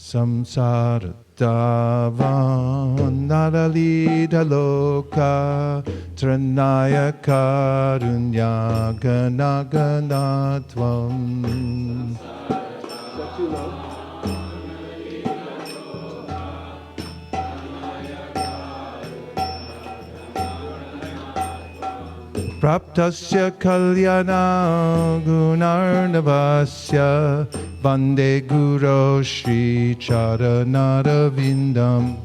Samsaratavan Naralita Loka Tranaya Karunya Ganaganatvam. Praptasya kalyana gunarnavasya Vande Guru Shri Charanarvindam.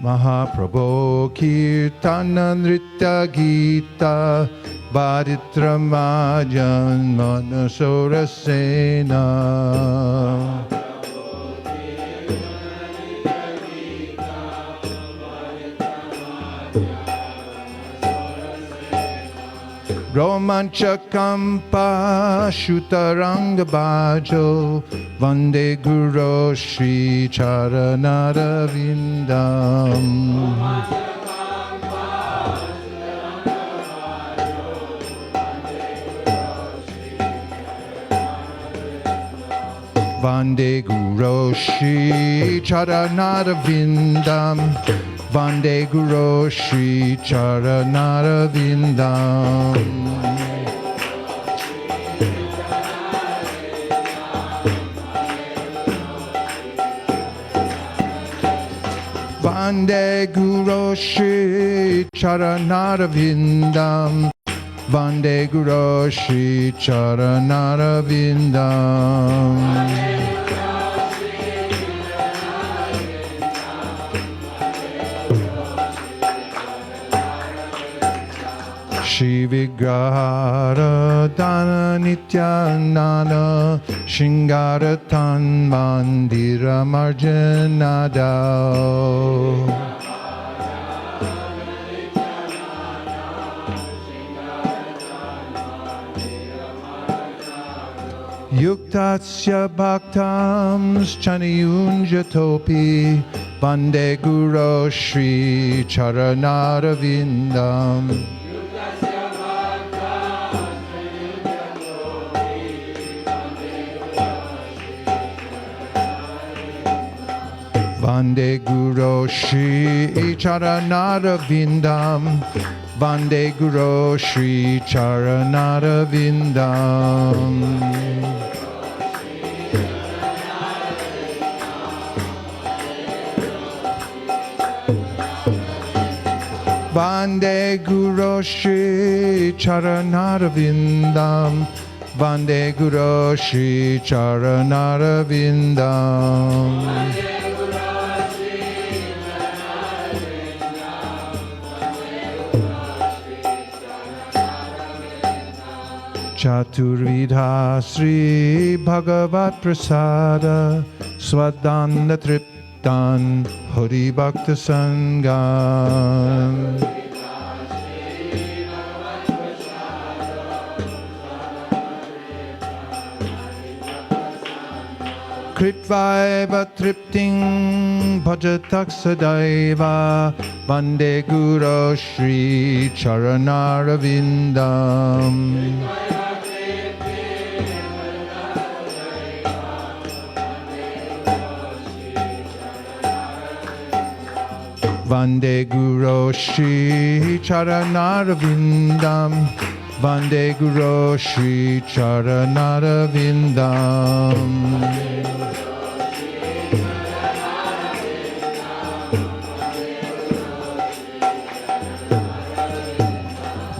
Mahaprabhu Kirtana Nritya Gita Varitramajan Manasorasena. Romanchakampa Shutaranga Bhajo Vande Guru Shri Charanarvindam. Vande Guru Shri Charanarvindam. Vande Guru Shri Charanarvindam. Vande Guru Shri Charanarvindam. Vande Guru Shri Charanarvindam. Shri Vigrahara Dana Nityanana Shingara Tan Mandira Marjanada. Yuktasya Bhaktam Chaniyunjatopi Vande Guru Shri Charanarvindam. Vande Guru Shri Charanarvindam. Vande Guru Shri Charanarvindam. Vande Guru Shri Charanarvindam. Vande Guru Shri Charanarvindam. Chaturvidha Sri Bhagavat Prasada Swadanda Triptan Hari Bhakta Sangam. Kritvaiva Tripting Bhajatak Sadaiva. Vande Guru Shri Charanarvindam. Vande Guru Shri Charanarvindam. Vande Guru Shri Charanarvindam.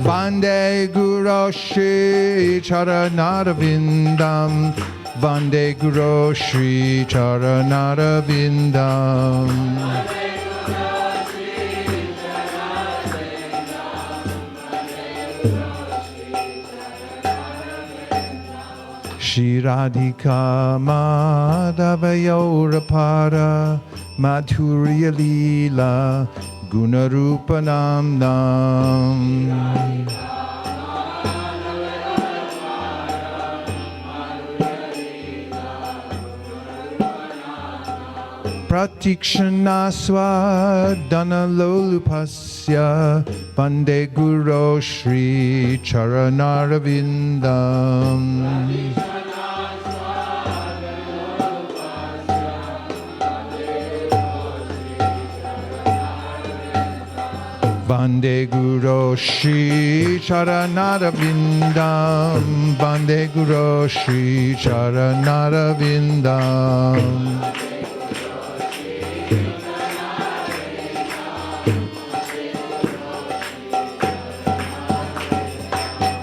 Vande Guru Shri Charanarvindam. Vande Guru Shri Charanarvindam. Shri Radhika Madhavayorapara Madhurya Leela Gunarupanam Nam. Pratikshana Swadana Lolupasya Tasya Vande Guru Shri Charanarvindam. Vande Guru Shri Charanarvindam. Vande Guru Shri Charanarvindam.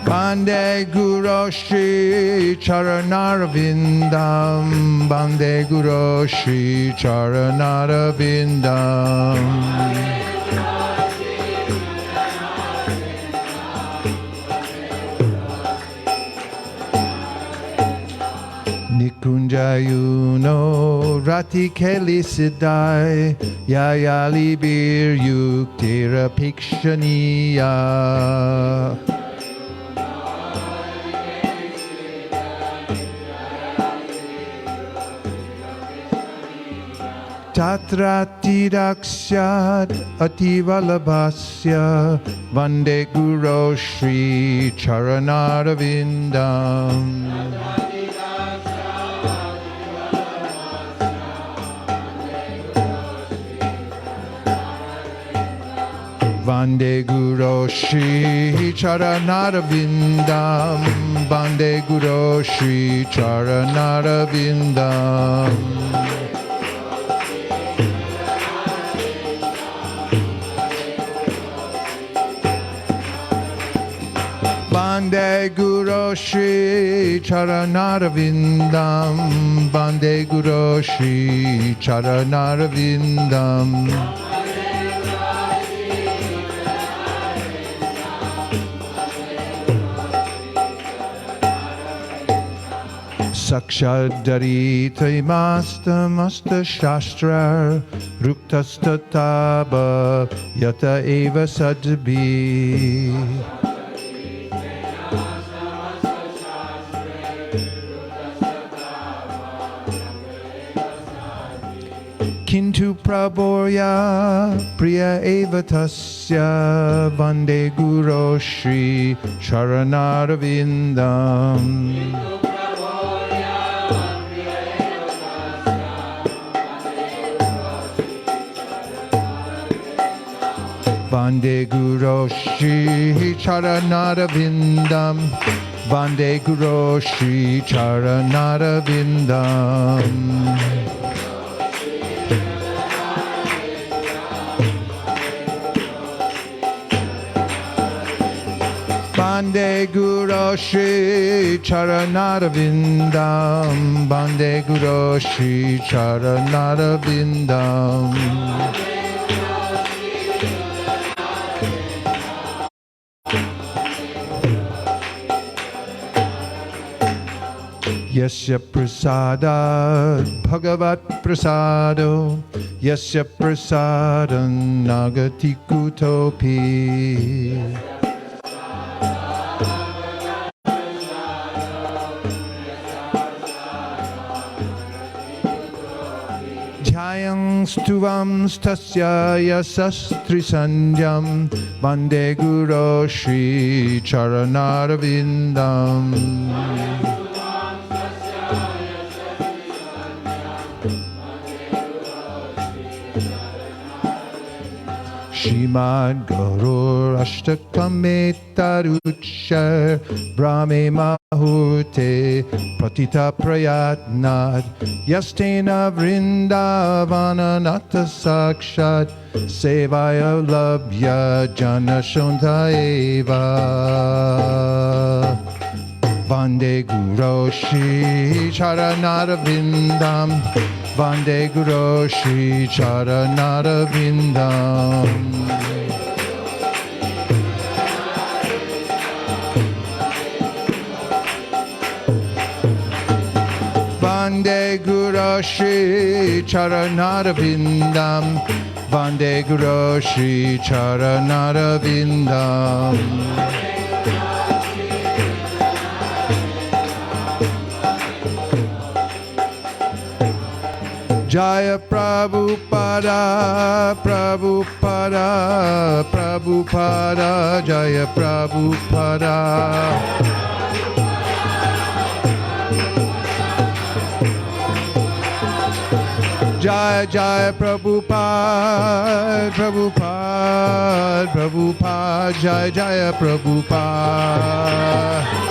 Vande Guru Shri Charanarvindam. Vande Guru Shri Charanarvindam. Nikunjayuno Rati Kelisidai Yayali Bir Yuktira Pikshaniya. Tatratiraksyat Ativalabhasya Vande Guru Shri Charanarvindam. Vande Guru Shri Charanarvindam. Vande Guru Shri Charanarvindam. Vande Guru Shri Charanarvindam. Vande Guru Shri Charanarvindam. Sakshadharita Masta Shastrar Ruktastataba Yata Eva Sadbi. Kintu Praborya Priya Eva Tasya Vande Guru Shri Charanarvindam. Vande Guru Shri Charanarvindam. Vande Guru Shri Charanarvindam. Vande Guru Shri Charanarvindam. Vande Guru Shri Charanarvindam. Yasya prasada bhagavat prasado. Yasya prasadam nagati kutopi. Jayam stuvam stasya yasastri sanjam. Vande Guru Shri Charanarvindam. Shrimad Gurv-astaka taruchar Brahme Mahurte Patita Prayatnat Yastena Vrindavana Nata Sakshat Sevaya Labhya Jana Shontaeva. Vande Guru Shri Charanarvindam. Vande Guru Shri Charanarvindam. Vande Guru Shri Charanarvindam. Vande Guru Shri Charanarvindam. Jaya Prabhupada, Prabhupada, Prabhupada, Jaya Prabhupada. Jaya Jaya Prabhupada, Prabhupada, Prabhupada, Jaya Jaya Prabhupada.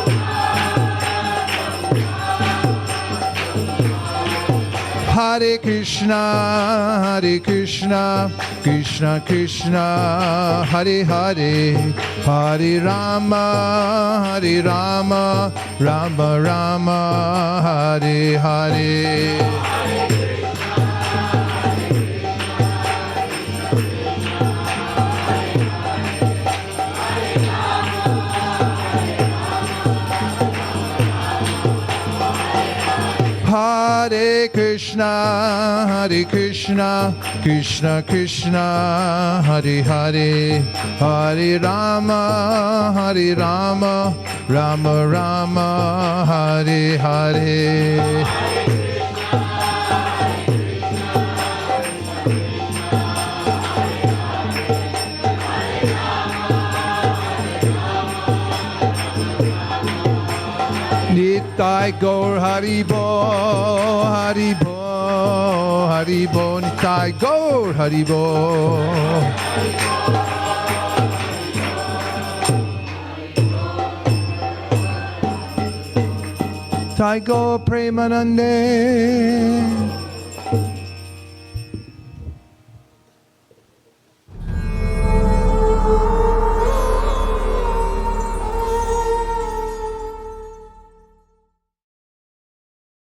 Hare Krishna, Hare Krishna, Krishna Krishna, Hare Hare, Hare Rama, Hare Rama, Rama Rama, Hare Hare. Hare Krishna, Hare Krishna, Krishna Krishna, Hare Hare, Hare Rama, Hare Rama, Rama Rama, Hare Hare. Nitai Gaur Haribo, Haribo, Haribo, Nitai Gaur Haribo. Nitai Gaur Premanande.